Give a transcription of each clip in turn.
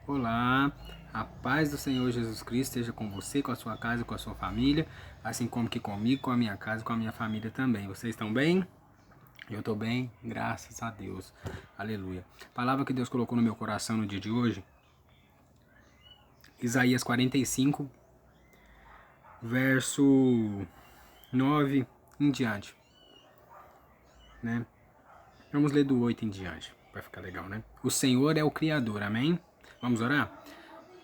Olá, a paz do Senhor Jesus Cristo esteja com você, com a sua casa, com a sua família, assim como que comigo, com a minha casa, com a minha família também. Vocês estão bem? Eu estou bem, graças a Deus. Aleluia. Palavra que Deus colocou no meu coração no dia de hoje, Isaías 45, verso 9 em diante, né? Vamos ler do 8 em diante, vai ficar legal, né? O Senhor é o Criador, amém? Vamos orar?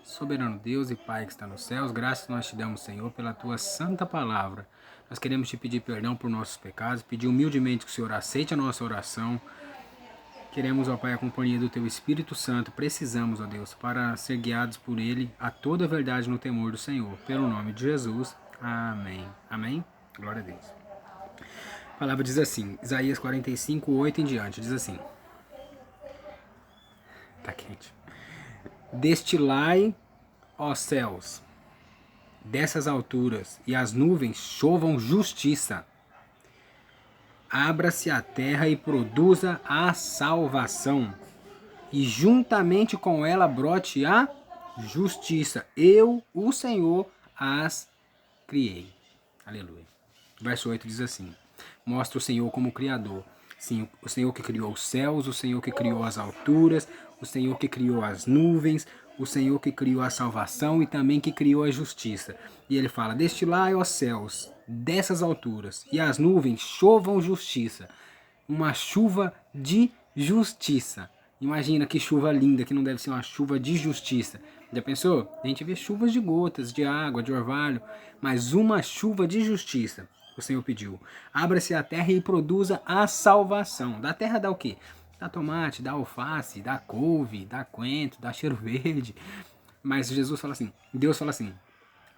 Soberano Deus e Pai que está nos céus, graças nós te damos, Senhor, pela tua santa palavra. Nós queremos te pedir perdão por nossos pecados, pedir humildemente que o Senhor aceite a nossa oração. Queremos, ó Pai, a companhia do teu Espírito Santo. Precisamos, ó Deus, para ser guiados por ele a toda a verdade no temor do Senhor. Pelo nome de Jesus. Amém. Amém? Glória a Deus. A palavra diz assim, Isaías 45, 8 em diante, diz assim. Tá quente. Destilai, ó céus, dessas alturas, e as nuvens chovam justiça. Abra-se a terra e produza a salvação, e juntamente com ela brote a justiça. Eu, o Senhor, as criei. Aleluia. Verso 8 diz assim: mostra o Senhor como Criador. Sim, o Senhor que criou os céus, o Senhor que criou as alturas, o Senhor que criou as nuvens, o Senhor que criou a salvação e também que criou a justiça. E ele fala: destilai, ó céus, dessas alturas, e as nuvens chovam justiça. Uma chuva de justiça. Imagina que chuva linda, que não deve ser uma chuva de justiça. Já pensou? A gente vê chuvas de gotas, de água, de orvalho, mas uma chuva de justiça. O Senhor pediu: abra-se a terra e produza a salvação. Da terra dá o quê? Dá tomate, dá alface, dá couve, dá coentro, dá cheiro verde. Mas Jesus fala assim, Deus fala assim: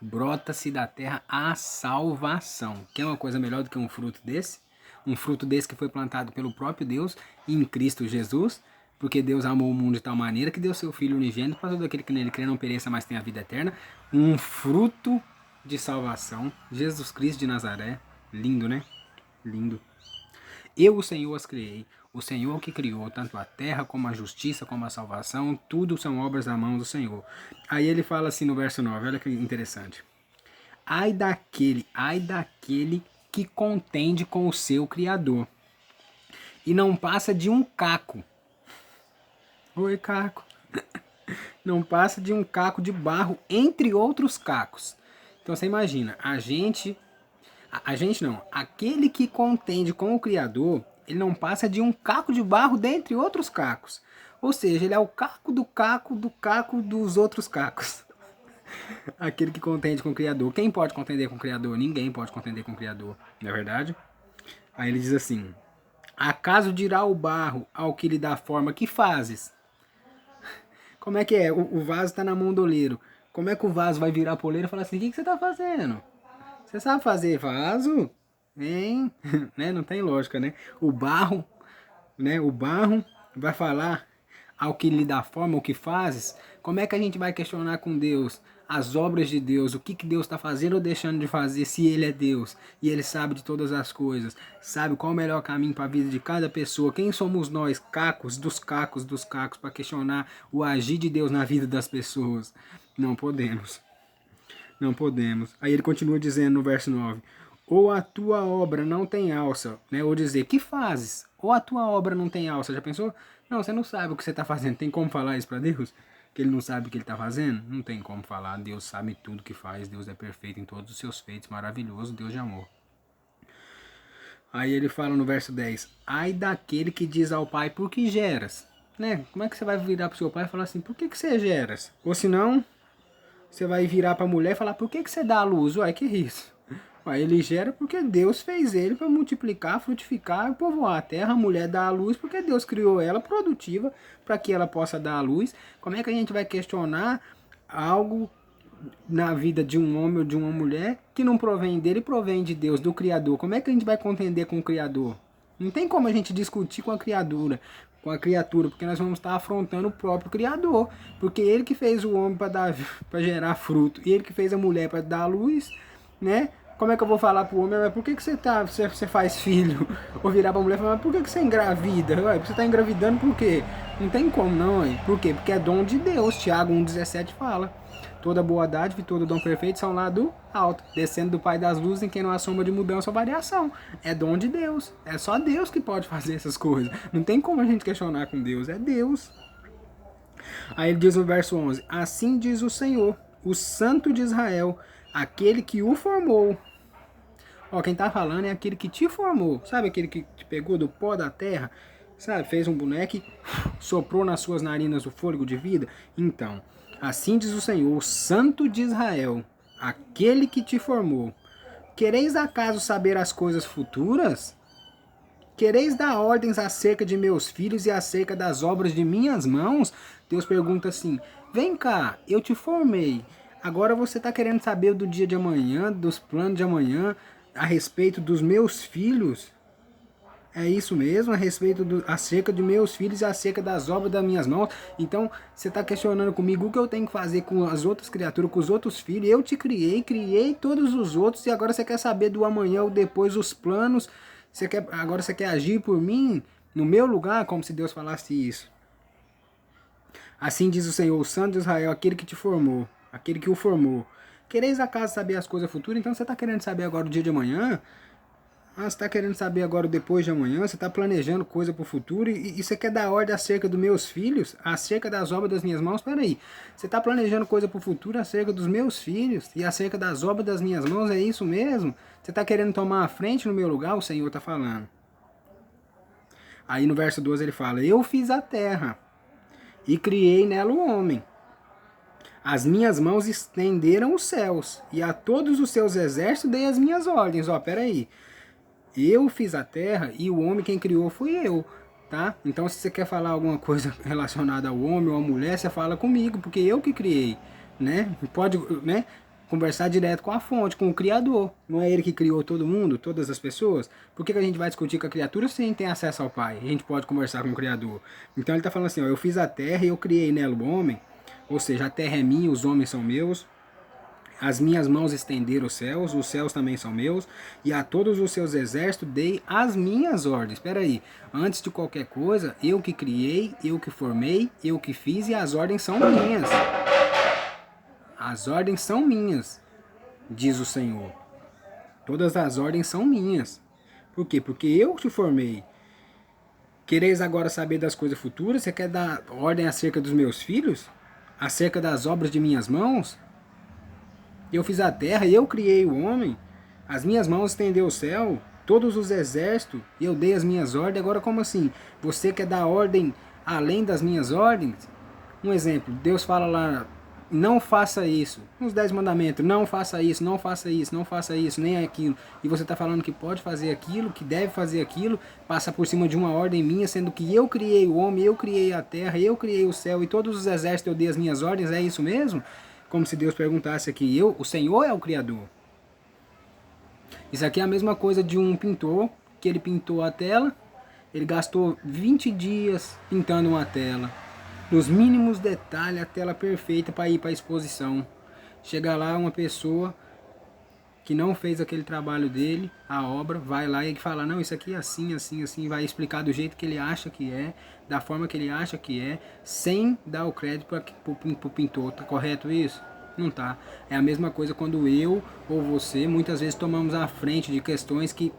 brota-se da terra a salvação. Quer uma coisa melhor do que um fruto desse? Um fruto desse que foi plantado pelo próprio Deus em Cristo Jesus, porque Deus amou o mundo de tal maneira que deu seu Filho unigênito para todo aquele que nele crê não pereça, mas tenha a vida eterna. Um fruto de salvação, Jesus Cristo de Nazaré. Lindo, né? Lindo. Eu, o Senhor, as criei. O Senhor que criou tanto a terra como a justiça, como a salvação, tudo são obras da mão do Senhor. Aí ele fala assim no verso 9, olha que interessante. Ai daquele que contende com o seu Criador e não passa de um caco. Oi, caco. Não passa de um caco de barro entre outros cacos. Então você imagina, a gente não, aquele que contende com o Criador, ele não passa de um caco de barro dentre outros cacos. Ou seja, ele é o caco do caco dos outros cacos. Aquele que contende com o Criador. Quem pode contender com o Criador? Ninguém pode contender com o Criador, não é verdade? Aí ele diz assim: acaso dirá o barro ao que lhe dá forma, que fazes? Como é que é? O vaso está na mão do oleiro. Como é que o vaso vai virar poleiro e falar assim: o que você está fazendo? Você sabe fazer vaso? Hein? Né? Não tem lógica, né? O barro vai falar ao que lhe dá forma, o que fazes. Como é que a gente vai questionar com Deus as obras de Deus, o que Deus está fazendo ou deixando de fazer, se Ele é Deus e Ele sabe de todas as coisas, sabe qual é o melhor caminho para a vida de cada pessoa? Quem somos nós, cacos, para questionar o agir de Deus na vida das pessoas? Não podemos. Não podemos. Aí ele continua dizendo no verso 9: ou a tua obra não tem alça, né? Ou dizer, que fazes? Ou a tua obra não tem alça, já pensou? Não, você não sabe o que você está fazendo. Tem como falar isso para Deus? Que ele não sabe o que ele está fazendo? Não tem como falar. Deus sabe tudo que faz. Deus é perfeito em todos os seus feitos. Maravilhoso, Deus de amor. Aí ele fala no verso 10: ai daquele que diz ao pai, por que geras? Né? Como é que você vai virar pro seu pai e falar assim, por que você geras? Ou senão, você vai virar para a mulher e falar, por que você dá a luz? Uai, que isso? Uai, ele gera porque Deus fez ele para multiplicar, frutificar e povoar a terra. A mulher dá a luz porque Deus criou ela produtiva para que ela possa dar a luz. Como é que a gente vai questionar algo na vida de um homem ou de uma mulher que não provém dele, provém de Deus, do Criador? Como é que a gente vai contender com o Criador? Não tem como a gente discutir com a criatura, porque nós vamos estar afrontando o próprio Criador, porque ele que fez o homem para gerar fruto, e ele que fez a mulher para dar luz, né? Como é que eu vou falar pro homem, mas por que você faz filho? Ou virar pra mulher e falar, mas por que você engravida? Ué, você tá engravidando por quê? Não tem como não, ué. Por quê? Porque é dom de Deus. Tiago 1,17 fala. Toda boa dádiva e todo dom perfeito são lá do alto, descendo do Pai das luzes, em quem não há sombra de mudança ou variação. É dom de Deus. É só Deus que pode fazer essas coisas. Não tem como a gente questionar com Deus. É Deus. Aí ele diz no verso 11: assim diz o Senhor, o Santo de Israel, aquele que o formou. Ó, quem tá falando é aquele que te formou. Sabe aquele que te pegou do pó da terra? Sabe, fez um boneco e soprou nas suas narinas o fôlego de vida? Então, assim diz o Senhor, o Santo de Israel, aquele que te formou. Quereis acaso saber as coisas futuras? Quereis dar ordens acerca de meus filhos e acerca das obras de minhas mãos? Deus pergunta assim: vem cá, eu te formei. Agora você está querendo saber do dia de amanhã, dos planos de amanhã, a respeito dos meus filhos? É isso mesmo, acerca de meus filhos e acerca das obras das minhas mãos. Então, você está questionando comigo o que eu tenho que fazer com as outras criaturas, com os outros filhos. Eu te criei, criei todos os outros, e agora você quer saber do amanhã ou depois, os planos. Agora você quer agir por mim, no meu lugar, como se Deus falasse isso. Assim diz o Senhor, o Santo de Israel, aquele que te formou, aquele que o formou. Quereis acaso saber as coisas futuras? Então você está querendo saber agora o dia de amanhã? Você está querendo saber agora o depois de amanhã? Você está planejando coisa para o futuro e você quer dar ordem acerca dos meus filhos? Acerca das obras das minhas mãos? Espera aí. Você está planejando coisa para o futuro acerca dos meus filhos e acerca das obras das minhas mãos? É isso mesmo? Você está querendo tomar a frente no meu lugar? O Senhor está falando. Aí no verso 12 ele fala: eu fiz a terra e criei nela o homem. As minhas mãos estenderam os céus e a todos os seus exércitos dei as minhas ordens. Ó, pera aí. Eu fiz a terra e o homem quem criou fui eu, tá? Então se você quer falar alguma coisa relacionada ao homem ou à mulher, você fala comigo, porque eu que criei, né? Pode, né? Conversar direto com a fonte, com o Criador. Não é ele que criou todo mundo, todas as pessoas? Por que a gente vai discutir com a criatura se a gente tem acesso ao Pai? A gente pode conversar com o Criador. Então ele está falando assim, ó, eu fiz a terra e eu criei nela o homem, ou seja, a terra é minha, os homens são meus. As minhas mãos estenderam os céus também são meus, e a todos os seus exércitos dei as minhas ordens. Espera aí, antes de qualquer coisa, eu que criei, eu que formei, eu que fiz, e as ordens são minhas. As ordens são minhas, diz o Senhor. Todas as ordens são minhas. Por quê? Porque eu te formei. Quereis agora saber das coisas futuras? Você quer dar ordem acerca dos meus filhos? Acerca das obras de minhas mãos? Eu fiz a terra e eu criei o homem. As minhas mãos estendeu o céu, todos os exércitos, e eu dei as minhas ordens. Agora como assim? Você quer dar ordem além das minhas ordens? Um exemplo, Deus fala lá, não faça isso. Nos 10 mandamentos, não faça isso, não faça isso, não faça isso, nem aquilo. E você está falando que pode fazer aquilo, que deve fazer aquilo, passa por cima de uma ordem minha, sendo que eu criei o homem, eu criei a terra, eu criei o céu e todos os exércitos eu dei as minhas ordens, é isso mesmo? Como se Deus perguntasse aqui, o Senhor é o Criador. Isso aqui é a mesma coisa de um pintor, que ele pintou a tela, ele gastou 20 dias pintando uma tela. Nos mínimos detalhes, a tela perfeita para ir para a exposição. Chega lá uma pessoa que não fez aquele trabalho dele, a obra, vai lá e fala, não, isso aqui é assim, assim, assim, vai explicar do jeito que ele acha que é, da forma que ele acha que é, sem dar o crédito para o pintor. Tá correto isso? Não tá. É a mesma coisa quando eu ou você muitas vezes tomamos a frente de questões que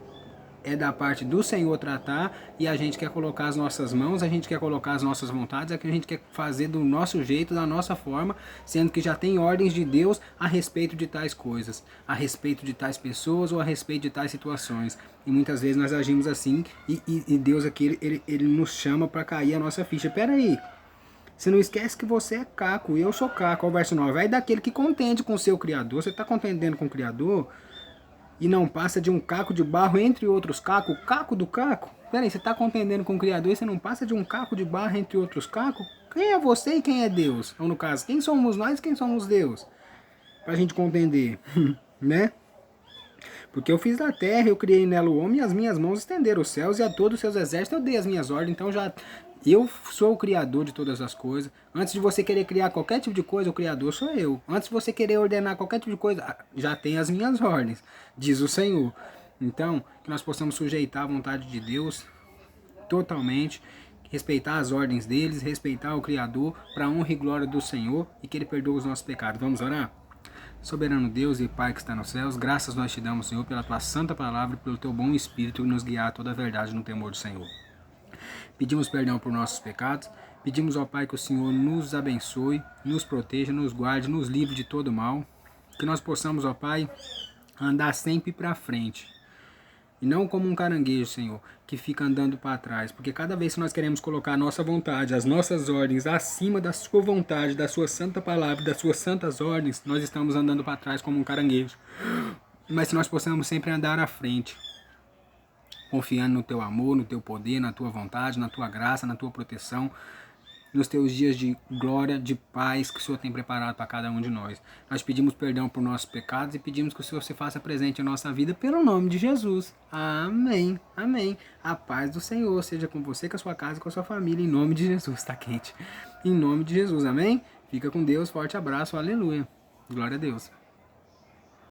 é da parte do Senhor tratar e a gente quer colocar as nossas mãos, a gente quer colocar as nossas vontades, é que a gente quer fazer do nosso jeito, da nossa forma, sendo que já tem ordens de Deus a respeito de tais coisas, a respeito de tais pessoas ou a respeito de tais situações. E muitas vezes nós agimos assim e Deus aqui, ele nos chama para cair a nossa ficha. Pera aí, você não esquece que você é caco, eu sou caco. Olha o verso 9, vai daquele que contende com o seu Criador. Você está contendendo com o Criador? E não passa de um caco de barro entre outros cacos, o caco do caco? Peraí, você está contendendo com o Criador e você não passa de um caco de barro entre outros cacos? Quem é você e quem é Deus? Ou no caso, quem somos nós e quem somos Deus? Pra gente contender, né? Porque eu fiz a terra, eu criei nela o homem e as minhas mãos estenderam os céus e a todos os seus exércitos eu dei as minhas ordens. Então já Eu sou o criador de todas as coisas. Antes de você querer criar qualquer tipo de coisa, o criador sou eu. Antes de você querer ordenar qualquer tipo de coisa, já tem as minhas ordens, diz o Senhor. Então, que nós possamos sujeitar a vontade de Deus totalmente, respeitar as ordens deles, respeitar o Criador, para a honra e glória do Senhor, e que Ele perdoe os nossos pecados. Vamos orar? Soberano Deus e Pai que está nos céus, graças nós te damos, Senhor, pela tua santa palavra e pelo teu bom Espírito que nos guiar a toda a verdade no temor do Senhor. Pedimos perdão por nossos pecados, pedimos ao Pai que o Senhor nos abençoe, nos proteja, nos guarde, nos livre de todo mal, que nós possamos, ó Pai, andar sempre para frente. E não como um caranguejo, Senhor, que fica andando para trás. Porque cada vez que nós queremos colocar a nossa vontade, as nossas ordens acima da sua vontade, da sua santa palavra, das suas santas ordens, nós estamos andando para trás como um caranguejo. Mas se nós possamos sempre andar à frente, confiando no teu amor, no teu poder, na tua vontade, na tua graça, na tua proteção, nos teus dias de glória, de paz que o Senhor tem preparado para cada um de nós. Nós pedimos perdão por nossos pecados e pedimos que o Senhor se faça presente em nossa vida pelo nome de Jesus. Amém. Amém. A paz do Senhor seja com você, com a sua casa e com a sua família, em nome de Jesus. Está quente. Em nome de Jesus. Amém? Fica com Deus. Forte abraço. Aleluia. Glória a Deus.